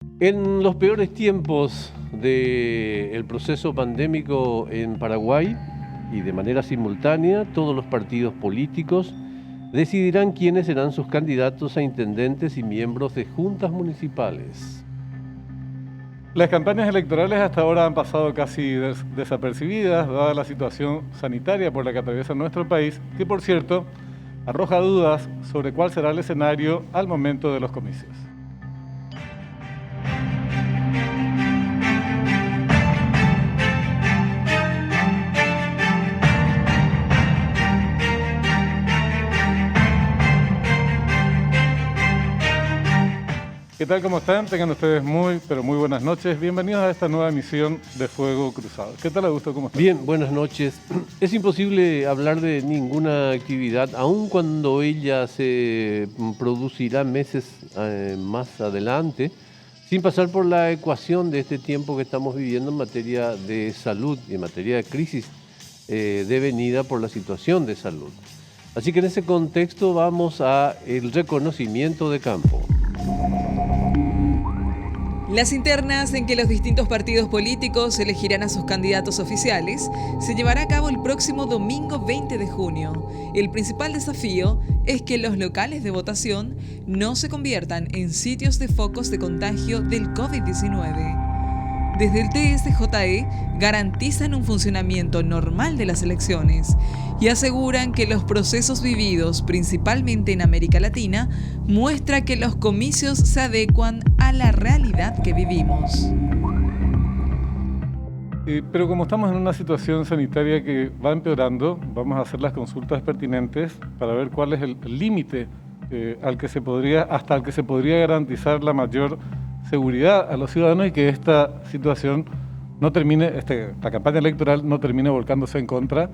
En los peores tiempos del proceso pandémico en Paraguay y de manera simultánea, todos los partidos políticos decidirán quiénes serán sus candidatos a intendentes y miembros de juntas municipales. Las campañas electorales hasta ahora han pasado casi desapercibidas, dada la situación sanitaria por la que atraviesa nuestro país, que por cierto arroja dudas sobre cuál será el escenario al momento de los comicios. ¿Qué tal? ¿Cómo están? Tengan ustedes muy buenas noches. Bienvenidos a esta nueva emisión de Fuego Cruzado. ¿Qué tal, Augusto? ¿Cómo están? Bien, buenas noches. Es imposible hablar de ninguna actividad, aun cuando ella se producirá meses más adelante, sin pasar por la ecuación de este tiempo que estamos viviendo en materia de salud y en materia de crisis devenida por la situación de salud. Así que en ese contexto vamos a el reconocimiento de campo. Las internas en que los distintos partidos políticos elegirán a sus candidatos oficiales se llevará a cabo el próximo domingo 20 de junio. El principal desafío es que los locales de votación no se conviertan en sitios de focos de contagio del COVID-19. Desde el TSJE garantizan un funcionamiento normal de las elecciones y aseguran que los procesos vividos principalmente en América Latina muestra que los comicios se adecuan a la realidad que vivimos. Pero como estamos en una situación sanitaria que va empeorando, vamos a hacer las consultas pertinentes para ver cuál es el límite hasta el que se podría garantizar la mayor seguridad a los ciudadanos y que esta situación no termine, la campaña electoral no termine volcándose en contra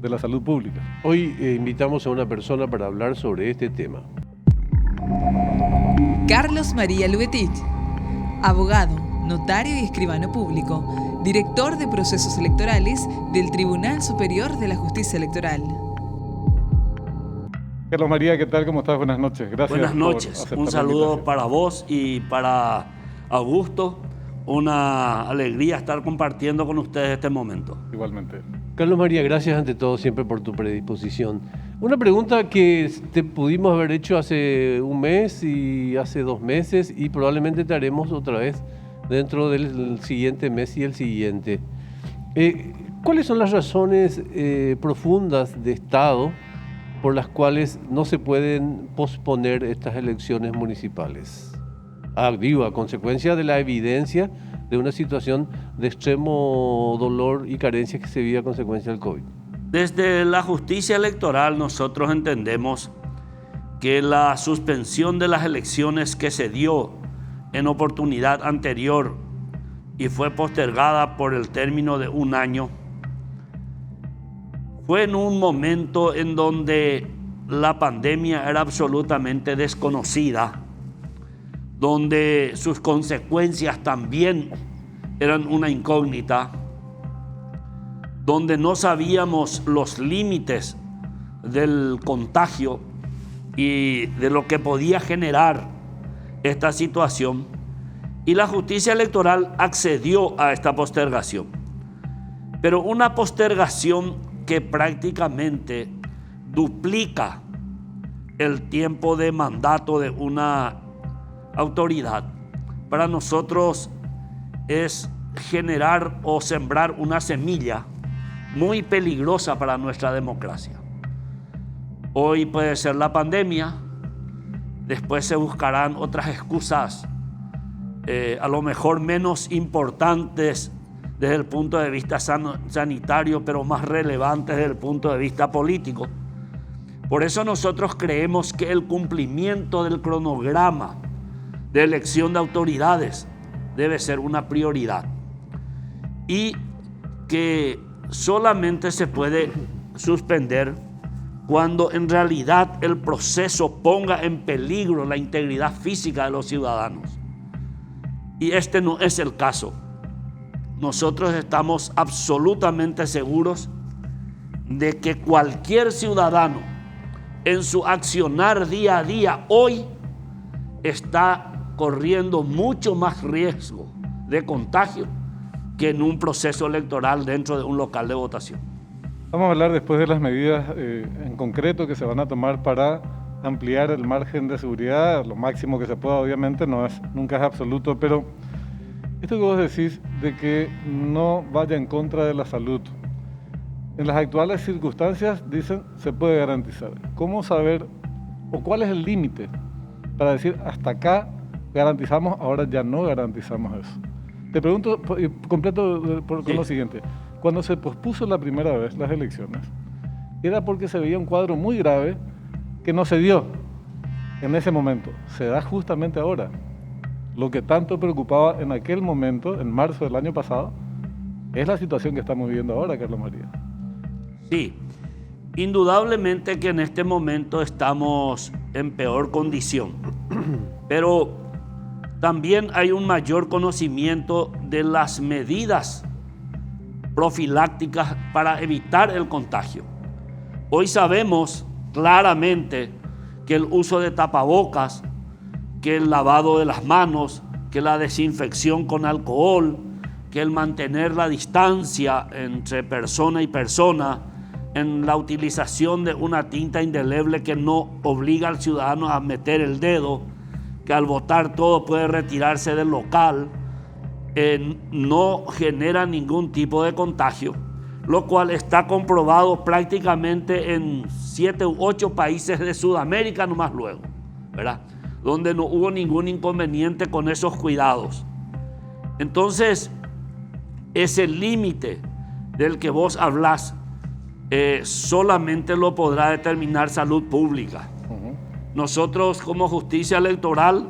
de la salud pública. Hoy invitamos a una persona para hablar sobre este tema. Carlos María Lubetich, abogado, notario y escribano público, director de procesos electorales del Tribunal Superior de la Justicia Electoral. Carlos María, ¿qué tal? ¿Cómo estás? Buenas noches. Gracias. Buenas noches. Un saludo para vos y para Augusto. Una alegría estar compartiendo con ustedes este momento. Igualmente. Carlos María, gracias ante todo siempre por tu predisposición. Una pregunta que te pudimos haber hecho hace un mes y hace 2 meses y probablemente te haremos otra vez dentro del siguiente mes y el siguiente. ¿Cuáles son las razones profundas de Estado por las cuales no se pueden posponer estas elecciones municipales? A consecuencia de la evidencia de una situación de extremo dolor y carencia que se vive a consecuencia del COVID. Desde la justicia electoral nosotros entendemos que la suspensión de las elecciones que se dio en oportunidad anterior y fue postergada por el término de 1 año fue en un momento en donde la pandemia era absolutamente desconocida, donde sus consecuencias también eran una incógnita, donde no sabíamos los límites del contagio y de lo que podía generar esta situación, y la justicia electoral accedió a esta postergación. Pero una postergación que prácticamente duplica el tiempo de mandato de una autoridad, para nosotros es generar o sembrar una semilla muy peligrosa para nuestra democracia. Hoy puede ser la pandemia, después se buscarán otras excusas, a lo mejor menos importantes desde el punto de vista sanitario, pero más relevantes desde el punto de vista político. Por eso nosotros creemos que el cumplimiento del cronograma de elección de autoridades debe ser una prioridad y que solamente se puede suspender cuando en realidad el proceso ponga en peligro la integridad física de los ciudadanos. Y este no es el caso. Nosotros estamos absolutamente seguros de que cualquier ciudadano en su accionar día a día hoy está corriendo mucho más riesgo de contagio que en un proceso electoral dentro de un local de votación. Vamos a hablar después de las medidas en concreto que se van a tomar para ampliar el margen de seguridad, lo máximo que se pueda, obviamente, nunca es absoluto, pero esto que vos decís de que no vaya en contra de la salud, en las actuales circunstancias, dicen, se puede garantizar. ¿Cómo saber o cuál es el límite para decir hasta acá garantizamos, ahora ya no garantizamos eso? Te pregunto, completo con lo siguiente. Cuando se pospuso la primera vez las elecciones, era porque se veía un cuadro muy grave que no se dio en ese momento. Se da justamente ahora. Lo que tanto preocupaba en aquel momento, en marzo del año pasado, es la situación que estamos viviendo ahora, Carlos María. Sí, indudablemente que en este momento estamos en peor condición, pero también hay un mayor conocimiento de las medidas profilácticas para evitar el contagio. Hoy sabemos claramente que el uso de tapabocas, que el lavado de las manos, que la desinfección con alcohol, que el mantener la distancia entre persona y persona, en la utilización de una tinta indeleble que no obliga al ciudadano a meter el dedo, que al votar todo puede retirarse del local, no genera ningún tipo de contagio, lo cual está comprobado prácticamente en 7 u 8 países de Sudamérica nomás luego, ¿verdad? Donde no hubo ningún inconveniente con esos cuidados. Entonces, ese límite del que vos hablás solamente lo podrá determinar salud pública. Nosotros como Justicia Electoral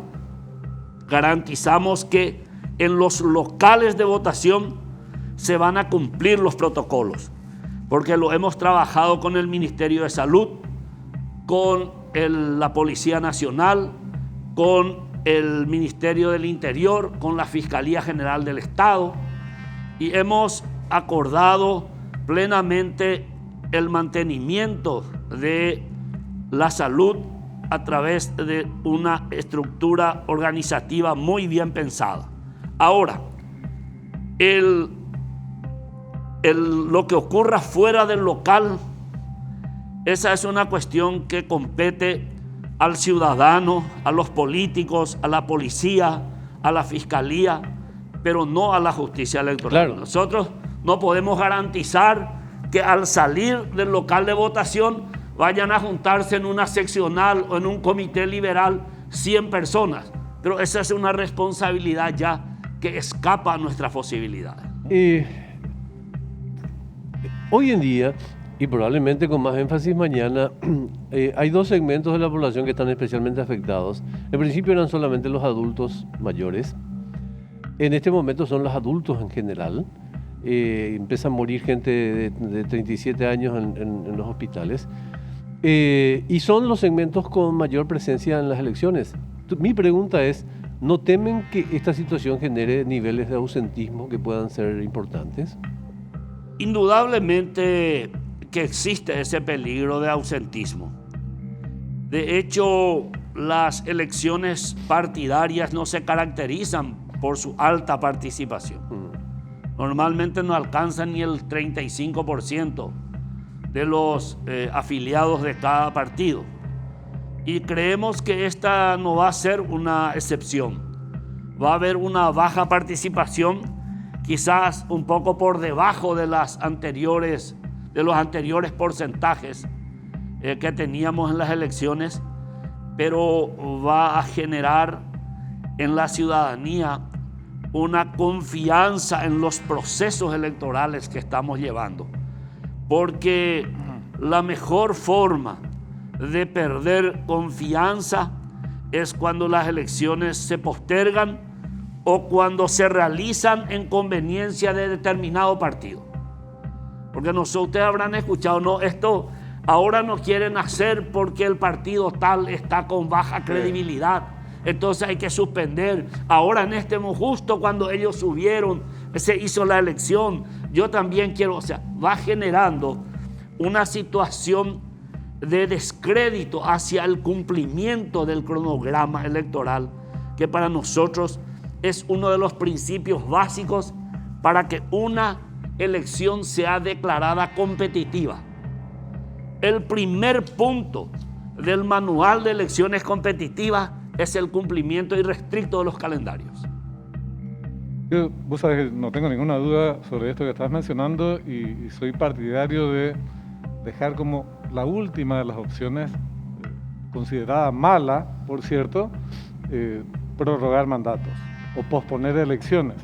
garantizamos que en los locales de votación se van a cumplir los protocolos, porque lo hemos trabajado con el Ministerio de Salud, con la Policía Nacional, con el Ministerio del Interior, con la Fiscalía General del Estado, y hemos acordado plenamente el mantenimiento de la salud a través de una estructura organizativa muy bien pensada. Ahora, lo que ocurra fuera del local, esa es una cuestión que compete al ciudadano, a los políticos, a la policía, a la fiscalía, pero no a la justicia electoral. Claro. Nosotros no podemos garantizar que al salir del local de votación vayan a juntarse en una seccional o en un comité liberal 100 personas, pero esa es una responsabilidad ya que escapa a nuestras posibilidades. Hoy en día, y probablemente con más énfasis mañana, hay 2 segmentos de la población que están especialmente afectados. En principio eran solamente los adultos mayores. En este momento son los adultos en general. Empieza a morir gente de 37 años en los hospitales. Y son los segmentos con mayor presencia en las elecciones. Mi pregunta es, ¿no temen que esta situación genere niveles de ausentismo que puedan ser importantes? Indudablemente que existe ese peligro de ausentismo. De hecho, las elecciones partidarias no se caracterizan por su alta participación. Normalmente no alcanzan ni el 35% de los afiliados de cada partido. Y creemos que esta no va a ser una excepción. Va a haber una baja participación, quizás un poco por debajo de los anteriores porcentajes que teníamos en las elecciones, pero va a generar en la ciudadanía una confianza en los procesos electorales que estamos llevando, porque la mejor forma de perder confianza es cuando las elecciones se postergan o cuando se realizan en conveniencia de determinado partido. Porque no sé, ustedes habrán escuchado, no, esto ahora no quieren hacer porque el partido tal está con baja credibilidad, entonces hay que suspender. Ahora en este justo cuando ellos subieron, se hizo la elección, yo también quiero, o sea, va generando una situación de descrédito hacia el cumplimiento del cronograma electoral que para nosotros es uno de los principios básicos para que una elección sea declarada competitiva. El primer punto del manual de elecciones competitivas es el cumplimiento irrestricto de los calendarios. Vos sabés que no tengo ninguna duda sobre esto que estás mencionando y soy partidario de dejar como la última de las opciones, considerada mala, por cierto, prorrogar mandatos o posponer elecciones,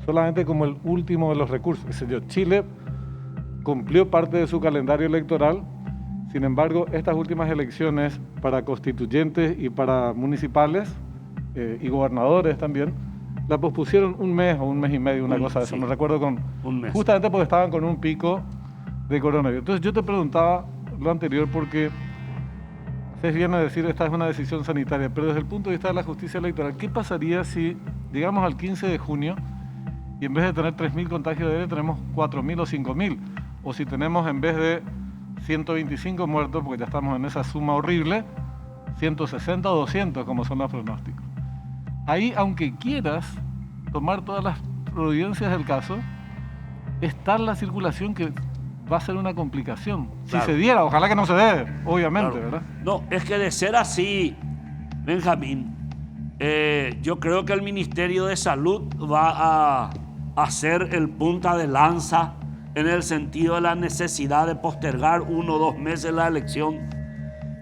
solamente como el último de los recursos. Qué sé yo, Chile cumplió parte de su calendario electoral, sin embargo, estas últimas elecciones para constituyentes y para municipales y gobernadores también, la pospusieron un mes o un mes y medio, una cosa de eso, sí, no recuerdo, un mes. Justamente porque estaban con un pico de coronavirus. Entonces yo te preguntaba lo anterior porque ustedes vienen a decir esta es una decisión sanitaria, pero desde el punto de vista de la justicia electoral, ¿qué pasaría si llegamos al 15 de junio y en vez de tener 3.000 contagios diarios tenemos 4.000 o 5.000? O si tenemos en vez de 125 muertos, porque ya estamos en esa suma horrible, 160 o 200 como son los pronósticos. Ahí, aunque quieras tomar todas las providencias del caso, está la circulación que va a ser una complicación. Claro. Si se diera, ojalá que no se dé, obviamente, Claro. ¿verdad? No, es que de ser así, Benjamín, yo creo que el Ministerio de Salud va a ser el punta de lanza en el sentido de la necesidad de postergar 1 o 2 meses la elección,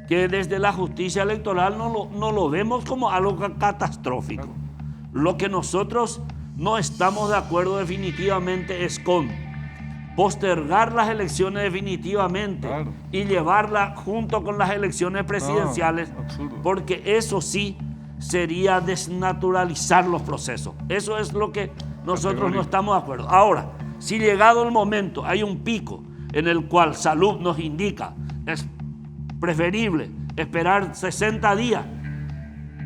que desde la justicia electoral no lo vemos como algo catastrófico. Lo que nosotros no estamos de acuerdo definitivamente es con postergar las elecciones definitivamente, claro, y llevarla junto con las elecciones presidenciales, absurdo, porque eso sí sería desnaturalizar los procesos. Eso es lo que nosotros no estamos de acuerdo. Ahora, si llegado el momento hay un pico en el cual salud nos indica es preferible esperar 60 días,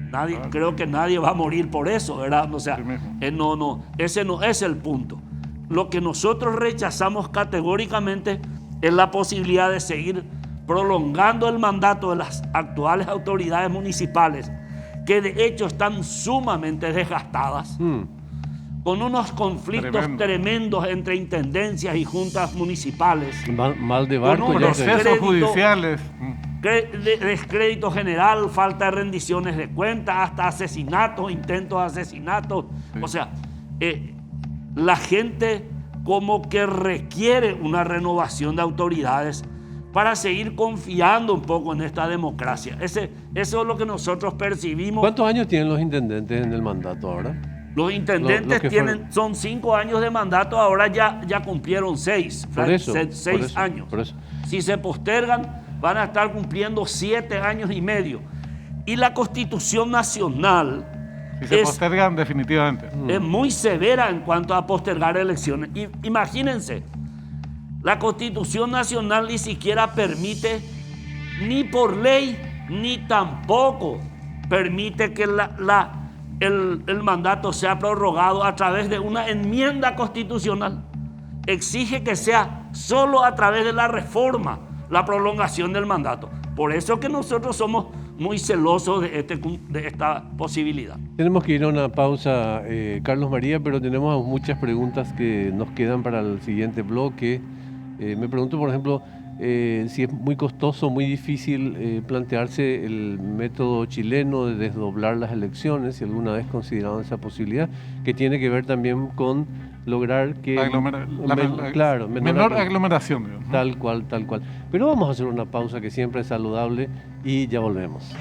Claro. creo que nadie va a morir por eso, ¿verdad? O sea, Sí mismo. ese no es el punto. Lo que nosotros rechazamos categóricamente es la posibilidad de seguir prolongando el mandato de las actuales autoridades municipales, que de hecho están sumamente desgastadas, con unos conflictos tremendos entre intendencias y juntas municipales, Mal de barco. Con un Ya proceso Procesos judiciales. descrédito general, falta de rendiciones de cuentas, hasta asesinatos, intentos de asesinatos. Sí. O sea, la gente como que requiere una renovación de autoridades para seguir confiando un poco en esta democracia. Eso es lo que nosotros percibimos. ¿Cuántos años tienen los intendentes en el mandato ahora? Los intendentes son 5 años de mandato, ahora ya cumplieron 6. Por eso, 6 años. por eso. Si se postergan, van a estar cumpliendo 7 años y medio. Y la Constitución Nacional Si se postergan, definitivamente. es muy severa en cuanto a postergar elecciones. Imagínense, la Constitución Nacional ni siquiera permite, ni por ley, ni tampoco permite que el mandato sea prorrogado a través de una enmienda constitucional. Exige que sea solo a través de la reforma la prolongación del mandato. Por eso que nosotros somos muy celosos de esta posibilidad. Tenemos que ir a una pausa, Carlos María, pero tenemos muchas preguntas que nos quedan para el siguiente bloque. Me pregunto, por ejemplo, si es muy costoso, muy difícil plantearse el método chileno de desdoblar las elecciones, si alguna vez consideraron esa posibilidad, que tiene que ver también con lograr que... menor aglomeración. Digamos. Tal cual, tal cual. Pero vamos a hacer una pausa que siempre es saludable y ya volvemos.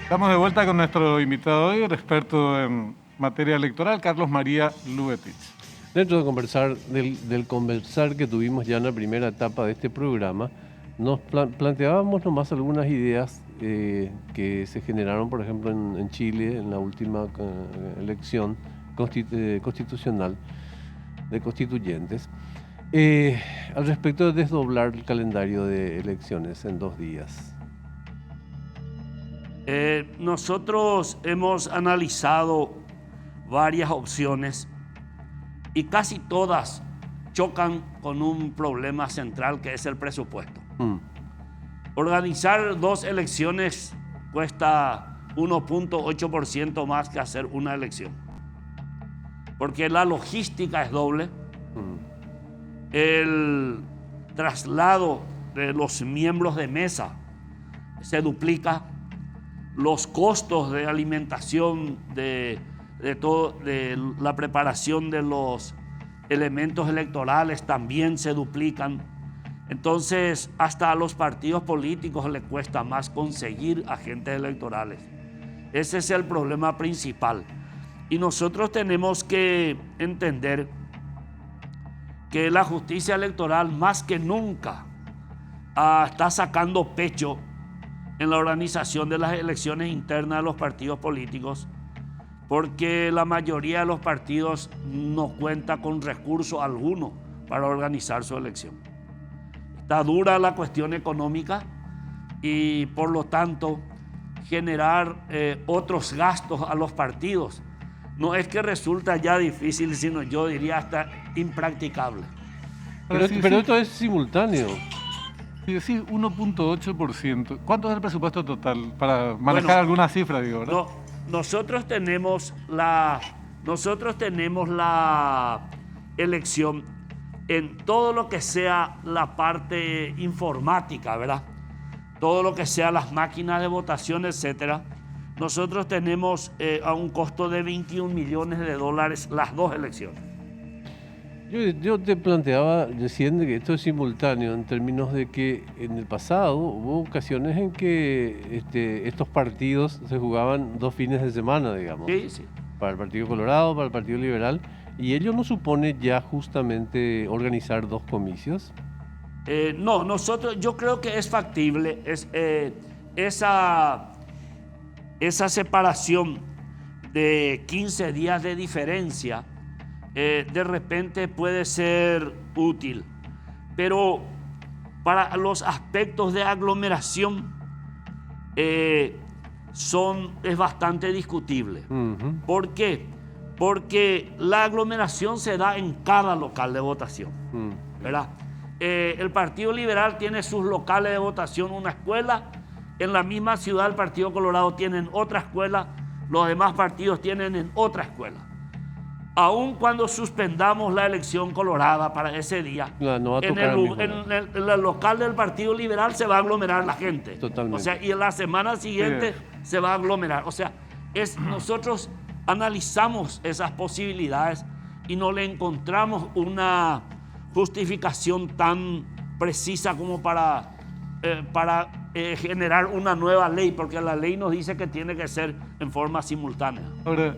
Estamos de vuelta con nuestro invitado hoy, el experto en materia electoral, Carlos María Lubetich. Dentro de conversar, del conversar que tuvimos ya en la primera etapa de este programa, nos planteábamos nomás algunas ideas que se generaron, por ejemplo, en Chile, en la última elección constitucional de constituyentes, al respecto de desdoblar el calendario de elecciones en 2 días. Nosotros hemos analizado varias opciones y casi todas chocan con un problema central que es el presupuesto. Organizar 2 elecciones cuesta 1.8% más que hacer una elección. Porque la logística es doble. El traslado de los miembros de mesa se duplica. Los costos de alimentación, de la preparación de los elementos electorales también se duplican. Entonces, hasta a los partidos políticos les cuesta más conseguir agentes electorales. Ese es el problema principal. Y nosotros tenemos que entender que la justicia electoral más que nunca está sacando pecho en la organización de las elecciones internas de los partidos políticos, porque la mayoría de los partidos no cuenta con recurso alguno para organizar su elección. Está dura la cuestión económica y por lo tanto generar otros gastos a los partidos no es que resulta ya difícil, sino yo diría hasta impracticable. Pero esto es simultáneo. Si decís 1.8%, ¿cuánto es el presupuesto total? Para manejar alguna cifra, digo, ¿verdad? No, nosotros tenemos la elección en todo lo que sea la parte informática, ¿verdad? Todo lo que sea las máquinas de votación, etcétera. Nosotros tenemos a un costo de $21 millones las 2 elecciones. Yo te planteaba recién de que esto es simultáneo en términos de que en el pasado hubo ocasiones en que estos partidos se jugaban 2 fines de semana, digamos. Sí. Para el Partido Colorado, para el Partido Liberal. ¿Y ello no supone ya justamente organizar 2 comicios? No, yo creo que es factible esa separación de 15 días de diferencia. De repente puede ser útil, pero para los aspectos de aglomeración es bastante discutible. ¿Por qué? Porque la aglomeración se da en cada local de votación, ¿verdad? El Partido Liberal tiene sus locales de votación, una escuela. En la misma ciudad el Partido Colorado tiene otra escuela, los demás partidos tienen en otra escuela. Aun cuando suspendamos la elección colorada para ese día, en el local del Partido Liberal se va a aglomerar la gente. Totalmente. O sea, y en la semana siguiente se va a aglomerar. O sea, nosotros analizamos esas posibilidades y no le encontramos una justificación tan precisa como para generar una nueva ley, porque la ley nos dice que tiene que ser en forma simultánea. Ahora,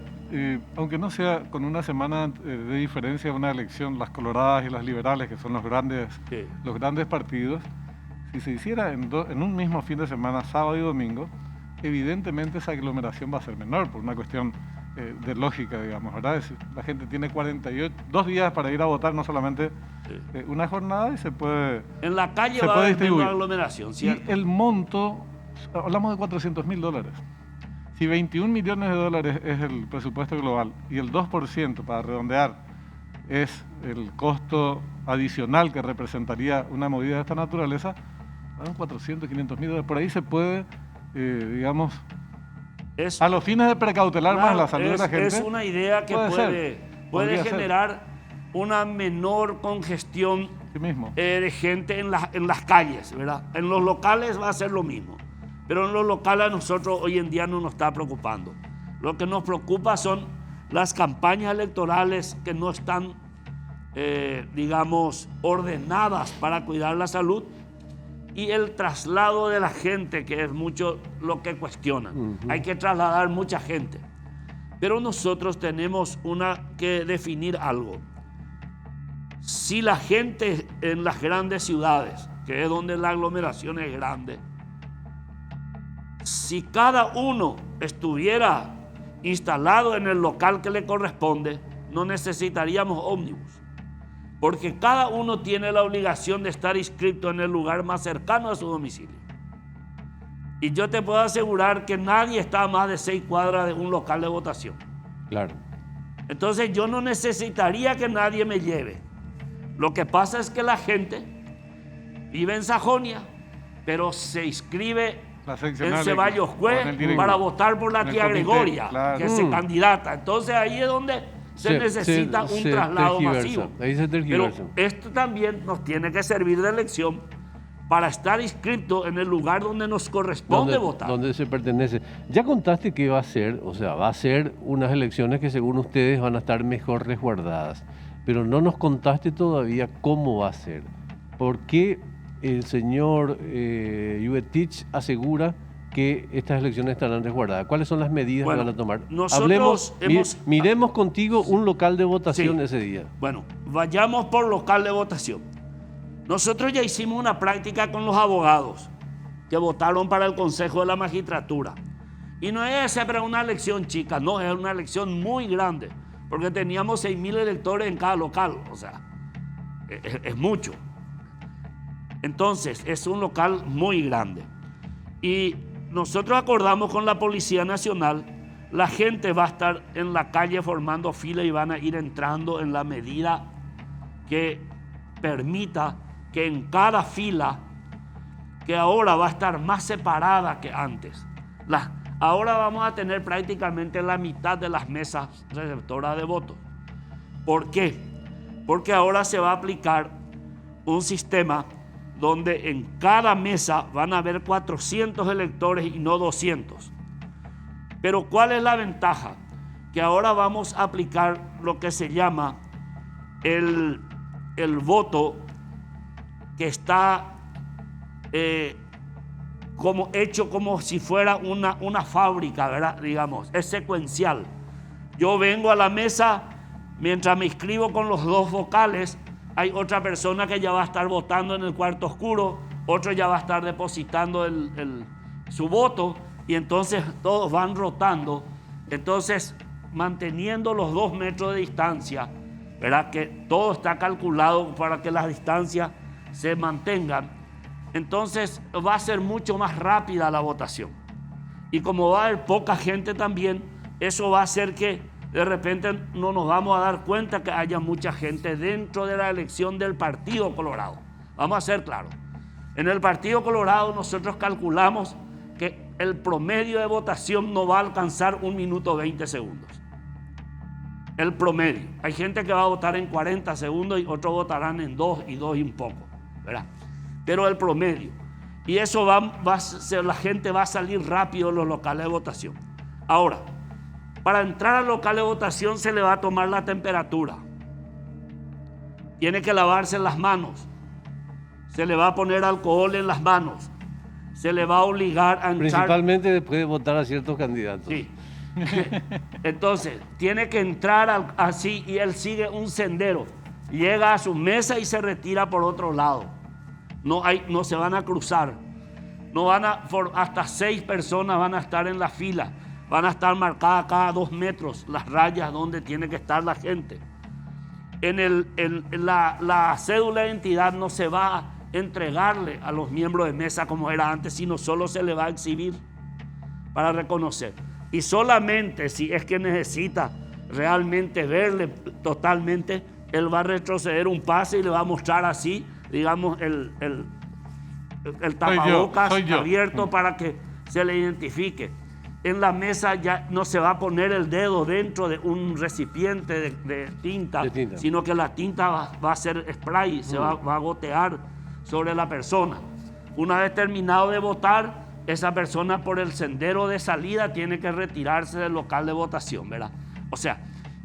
aunque no sea con una semana de diferencia de una elección, las coloradas y las liberales, que son los grandes partidos, si se hiciera en un mismo fin de semana, sábado y domingo, evidentemente esa aglomeración va a ser menor, por una cuestión de lógica, digamos, ¿verdad? La gente tiene 2 días para ir a votar, no solamente una jornada, y se puede en la calle va a haber menos aglomeración, ¿cierto? Y el monto, hablamos de $400.000. Si $21 millones es el presupuesto global y el 2%, para redondear, es el costo adicional que representaría una movida de esta naturaleza, van $400, $500.000. Por ahí se puede, digamos, a los fines de precautelar más la salud de la gente. Es una idea que puede generar una menor congestión de gente en las calles, ¿verdad? En los locales va a ser lo mismo. Pero en los locales a nosotros hoy en día no nos está preocupando. Lo que nos preocupa son las campañas electorales que no están, digamos, ordenadas para cuidar la salud, y el traslado de la gente, que es mucho lo que cuestionan. Hay que trasladar mucha gente. Pero nosotros tenemos que definir algo. Si la gente en las grandes ciudades, que es donde la aglomeración es grande, si cada uno estuviera instalado en el local que le corresponde, no necesitaríamos ómnibus, porque cada uno tiene la obligación de estar inscrito en el lugar más cercano a su domicilio. Y yo te puedo asegurar que nadie está a más de 6 cuadras de un local de votación. Claro. Entonces yo no necesitaría que nadie me lleve. Lo que pasa es que la gente vive en Sajonia, pero se inscribe en Ceballos Cue para votar por la tía Gregoria, claro, que es candidata. Entonces ahí es donde se necesita un traslado masivo. Ahí se tergiversa. Pero esto también nos tiene que servir de lección para estar inscrito en el lugar donde nos corresponde votar. Donde se pertenece. Ya contaste que va a ser, o sea, va a ser unas elecciones que según ustedes van a estar mejor resguardadas, pero no nos contaste todavía cómo va a ser. ¿Por qué el señor Juetich asegura que estas elecciones estarán resguardadas? ¿Cuáles son las medidas que van a tomar? Nosotros miremos contigo un local de votación ese día. Bueno, vayamos por local de votación. Nosotros ya hicimos una práctica con los abogados que votaron para el Consejo de la Magistratura. Y no es siempre una elección chica, no, es una elección muy grande, porque teníamos 6.000 electores en cada local, o sea, es mucho. Entonces, es un local muy grande. Y nosotros acordamos con la Policía Nacional, la gente va a estar en la calle formando fila y van a ir entrando en la medida que permita que en cada fila, que ahora va a estar más separada que antes, ahora vamos a tener prácticamente la mitad de las mesas receptoras de votos. ¿Por qué? Porque ahora se va a aplicar un sistema donde en cada mesa van a haber 400 electores y no 200. Pero ¿cuál es la ventaja? Que ahora vamos a aplicar lo que se llama el voto que está hecho como si fuera una fábrica, ¿verdad? Digamos, es secuencial. Yo vengo a la mesa, mientras me inscribo con los dos vocales, hay otra persona que ya va a estar votando en el cuarto oscuro, otro ya va a estar depositando su voto, y entonces todos van rotando, entonces manteniendo los 2 metros de distancia, ¿verdad? Que todo está calculado para que las distancias se mantengan. Entonces va a ser mucho más rápida la votación. Y como va a haber poca gente también, eso va a hacer que de repente no nos vamos a dar cuenta que haya mucha gente dentro de la elección del Partido Colorado. Vamos a ser claros. En el Partido Colorado nosotros calculamos que el promedio de votación no va a alcanzar 1 minuto 20 segundos. El promedio. Hay gente que va a votar en 40 segundos y otros votarán en 2 y un poco, ¿verdad? Pero el promedio. Y eso la gente va a salir rápido en los locales de votación. Ahora, para entrar al local de votación se le va a tomar la temperatura. Tiene que lavarse las manos. Se le va a poner alcohol en las manos. Se le va a obligar a entrar. Principalmente después de votar a ciertos candidatos. Sí. Entonces, tiene que entrar así y él sigue un sendero. Llega a su mesa y se retira por otro lado. No se van a cruzar. Hasta 6 personas van a estar en la fila. Van a estar marcadas cada 2 metros las rayas donde tiene que estar la gente. La cédula de identidad no se va a entregarle a los miembros de mesa como era antes, sino solo se le va a exhibir para reconocer. Y solamente si es que necesita realmente verle totalmente, él va a retroceder un paso y le va a mostrar así, digamos, el tapabocas abierto para que se le identifique. En la mesa ya no se va a poner el dedo dentro de un recipiente de tinta, sino que la tinta va a ser spray, se va a gotear sobre la persona. Una vez terminado de votar, esa persona por el sendero de salida tiene que retirarse del local de votación, ¿verdad? O sea,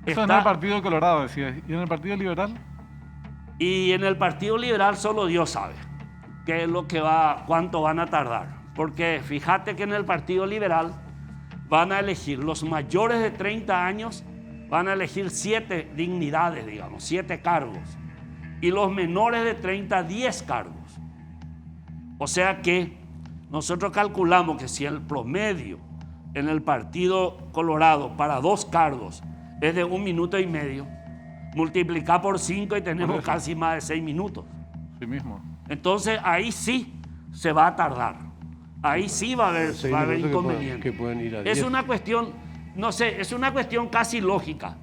eso en el Partido Colorado, decías. ¿Y en el Partido Liberal? Y en el Partido Liberal solo Dios sabe qué es lo que cuánto van a tardar. Porque fíjate que en el Partido Liberal van a elegir los mayores de 30 años, van a elegir 7 dignidades, digamos, 7 cargos. Y los menores de 30, 10 cargos. O sea que nosotros calculamos que si el promedio en el Partido Colorado para 2 cargos es de 1 minuto y medio, multiplicar por 5 y tenemos casi más de 6 minutos. Sí mismo. Entonces ahí sí se va a tardar. Ahí sí va a haber inconvenientes. Que pueden ir a 10. Es una cuestión, no sé, es una cuestión casi lógica.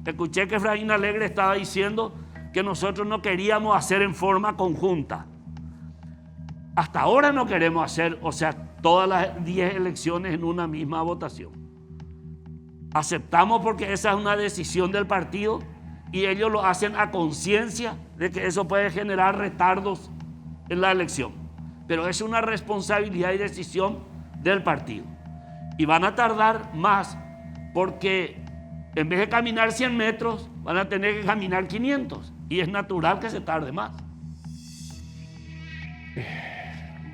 Escuché que Efraín Alegre estaba diciendo que nosotros no queríamos hacer en forma conjunta. Hasta ahora no queremos hacer, o sea, todas las 10 elecciones en una misma votación. Aceptamos porque esa es una decisión del partido y ellos lo hacen a conciencia de que eso puede generar retardos en la elección. Pero es una responsabilidad y decisión del partido. Y van a tardar más porque en vez de caminar 100 metros, van a tener que caminar 500. Y es natural que se tarde más.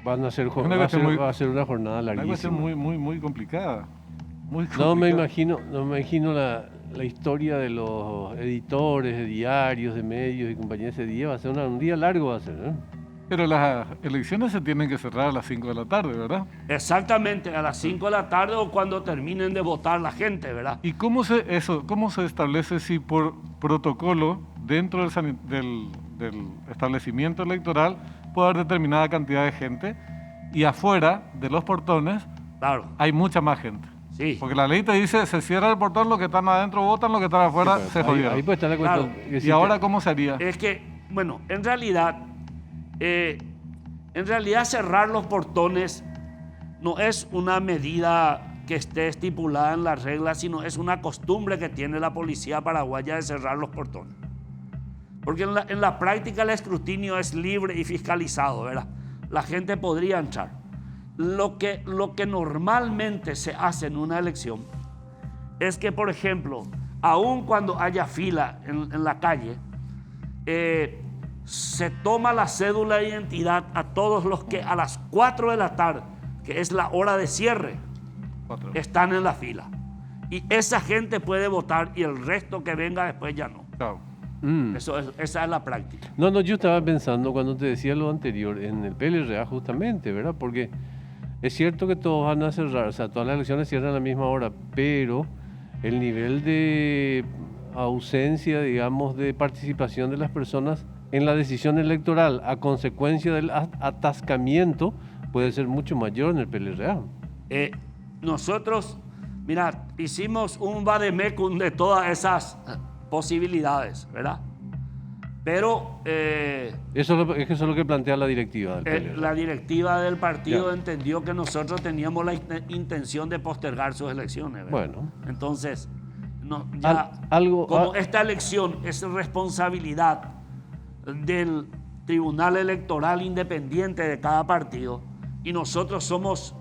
Va a ser una jornada larguísima. Una cuestión muy complicada. Muy complicada. No me imagino la historia de los editores de diarios, de medios y compañía ese día. Va a ser un día largo, va a ser, ¿no? Pero las elecciones se tienen que cerrar a las 5 de la tarde, ¿verdad? Exactamente, a las 5 de la tarde o cuando terminen de votar la gente, ¿verdad? ¿Y cómo se establece si por protocolo dentro del establecimiento electoral puede haber determinada cantidad de gente y afuera de los portones Claro. hay mucha más gente? Sí. Porque la ley te dice, se cierra el portón, los que están adentro votan, los que están afuera se jodieron. Ahí puede estar la cuestión. Claro. ¿Y ahora cómo se haría? Es que, bueno, en realidad cerrar los portones no es una medida que esté estipulada en las reglas, sino es una costumbre que tiene la policía paraguaya de cerrar los portones. Porque en la práctica el escrutinio es libre y fiscalizado, ¿verdad? La gente podría entrar. Lo que normalmente se hace en una elección es que, por ejemplo, aun cuando haya fila en la calle, se toma la cédula de identidad a todos los que a las 4 de la tarde, que es la hora de cierre, están en la fila. Y esa gente puede votar y el resto que venga después ya no. Claro. Esa es la práctica. No, yo estaba pensando cuando te decía lo anterior, en el PLRA justamente, ¿verdad? Porque es cierto que todos van a cerrar, o sea, todas las elecciones cierran a la misma hora, pero el nivel de ausencia, digamos, de participación de las personas en la decisión electoral a consecuencia del atascamiento puede ser mucho mayor en el PLRA. Nosotros, mira, hicimos un vademecum de todas esas posibilidades, ¿verdad? Pero Eso es lo que plantea la directiva del PLRA. la directiva del partido Ya. entendió que nosotros teníamos la intención de postergar sus elecciones, ¿verdad? Bueno. Entonces, como esta elección es responsabilidad del Tribunal Electoral Independiente de cada partido y nosotros somos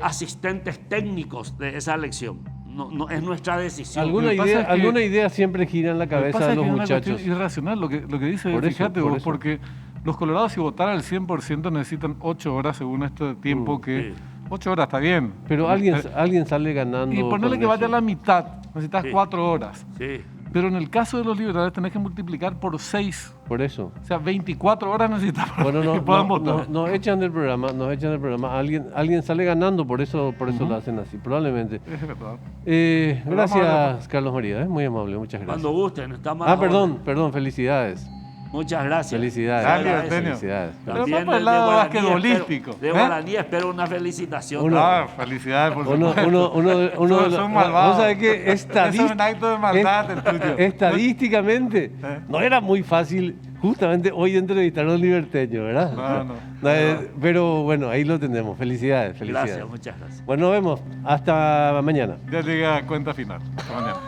asistentes técnicos de esa elección. No es nuestra decisión. Alguna idea siempre gira en la cabeza de los muchachos. Es irracional lo que dice, Por eso, fíjate por vos, eso. porque los colorados si votaran al 100% necesitan 8 horas según este tiempo que... sí. 8 horas está bien. Pero alguien sale ganando. Y ponerle con que vaya a eso. la mitad, necesitas Sí. 4 horas. Sí. Pero en el caso de los liberales tenés que multiplicar por 6. Por eso. O sea, 24 horas necesitas para Bueno, que puedan votar. nos echan del programa, alguien sale ganando, por eso lo hacen así, probablemente. Es verdad. Gracias, Carlos María, muy amable, muchas gracias. Cuando gusten, estamos a la Perdón, felicidades. Muchas gracias. Felicidades. Gracias, Agradezco. Eugenio. Felicidades. Pero También más por el de lado Guaraní basquetbolístico. De Guaraní espero una felicitación. Felicidades por Uno supuesto. de los... Son malvados. ¿Vos sabés que Eso es un acto de maldad el tuyo. estadísticamente no era muy fácil justamente hoy entrevistar a un liberteño, ¿verdad? No. Pero bueno, ahí lo tenemos. Felicidades. Gracias, muchas gracias. Bueno, nos vemos. Hasta mañana. Ya llega a cuenta final. Hasta mañana.